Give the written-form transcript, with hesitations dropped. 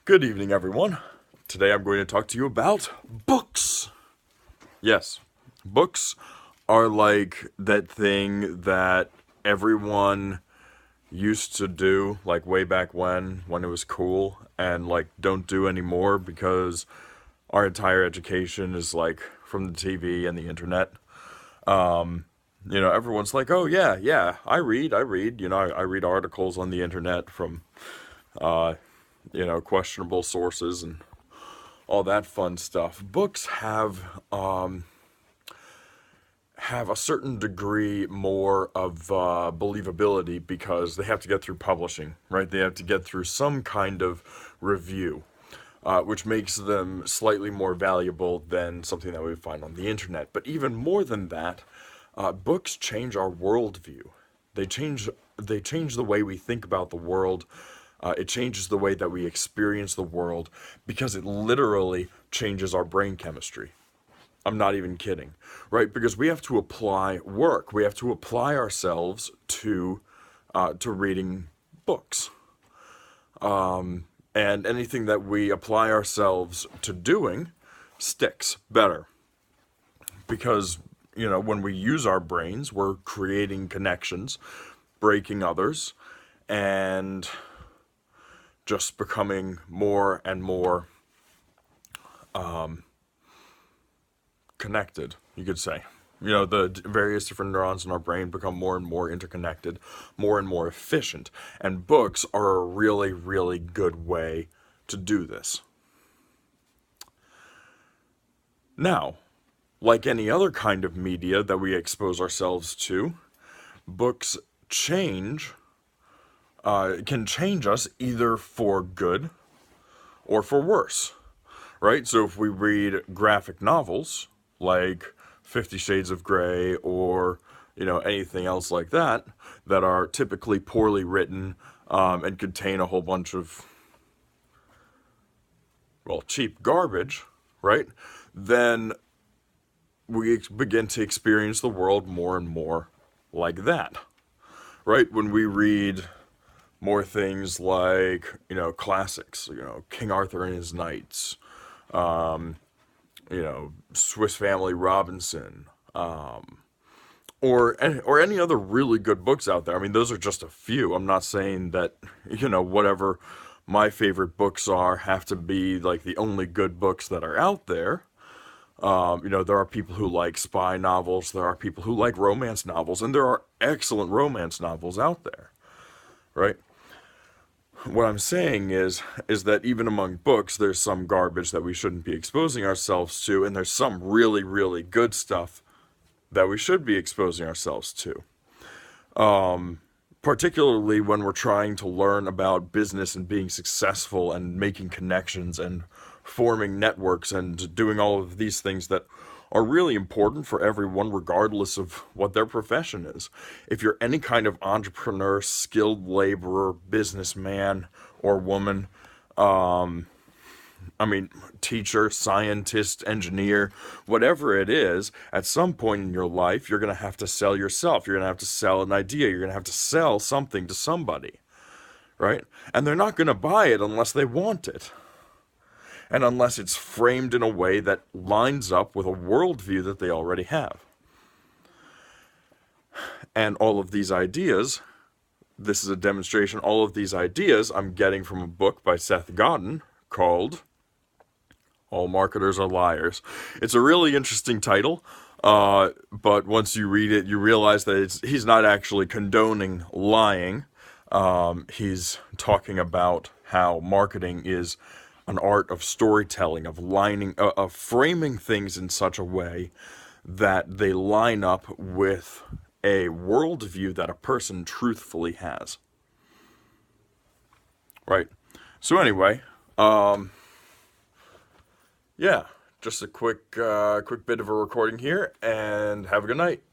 Good evening, everyone. Today I'm going to talk to you about books. Yes, books are like that thing that everyone used to do, like way back when it was cool, and like don't do anymore because our entire education is like from the TV and the internet. Everyone's like, oh yeah, I read. I read articles on the internet from, questionable sources and all that fun stuff. Books have a certain degree more of believability because they have to get through publishing, right? They have to get through some kind of review, which makes them slightly more valuable than something that we find on the internet. But even more than that, books change our worldview. They change they change the way we think about the world. It changes the way that we experience the world because it literally changes our brain chemistry. I'm not even kidding, right? Because we have to apply work. We have to apply ourselves to reading books. And anything that we apply ourselves to doing sticks better. Because, when we use our brains, we're creating connections, breaking others, and just becoming more and more connected, you could say. The various different neurons in our brain become more and more interconnected, more and more efficient. And books are a really, really good way to do this. Now, like any other kind of media that we expose ourselves to, books can change us either for good or for worse, right? So if we read graphic novels like 50 Shades of Grey or, anything else like that, that are typically poorly written and contain a whole bunch of, cheap garbage, right? Then we begin to experience the world more and more like that, right? When we read more things like, classics, King Arthur and his Knights, Swiss Family Robinson, or any other really good books out there. I mean, those are just a few. I'm not saying that, whatever my favorite books are have to be like the only good books that are out there. There are people who like spy novels, there are people who like romance novels, and there are excellent romance novels out there, right? What I'm saying is that even among books, there's some garbage that we shouldn't be exposing ourselves to, and there's some really, really good stuff that we should be exposing ourselves to. Particularly when we're trying to learn about business and being successful and making connections and forming networks and doing all of these things that are really important for everyone regardless of what their profession is. If you're any kind of entrepreneur, skilled laborer, businessman or woman, teacher, scientist, engineer, whatever it is, at some point in your life, you're going to have to sell yourself. You're going to have to sell an idea. You're going to have to sell something to somebody, right? And they're not going to buy it unless they want it. And unless it's framed in a way that lines up with a worldview that they already have. And all of these ideas, this is a demonstration, all of these ideas I'm getting from a book by Seth Godin called All Marketers Are Liars. It's a really interesting title, but once you read it, you realize that he's not actually condoning lying. He's talking about how marketing is an art of storytelling, of framing things in such a way that they line up with a worldview that a person truthfully has. Right. So anyway, just a quick bit of a recording here, and have a good night.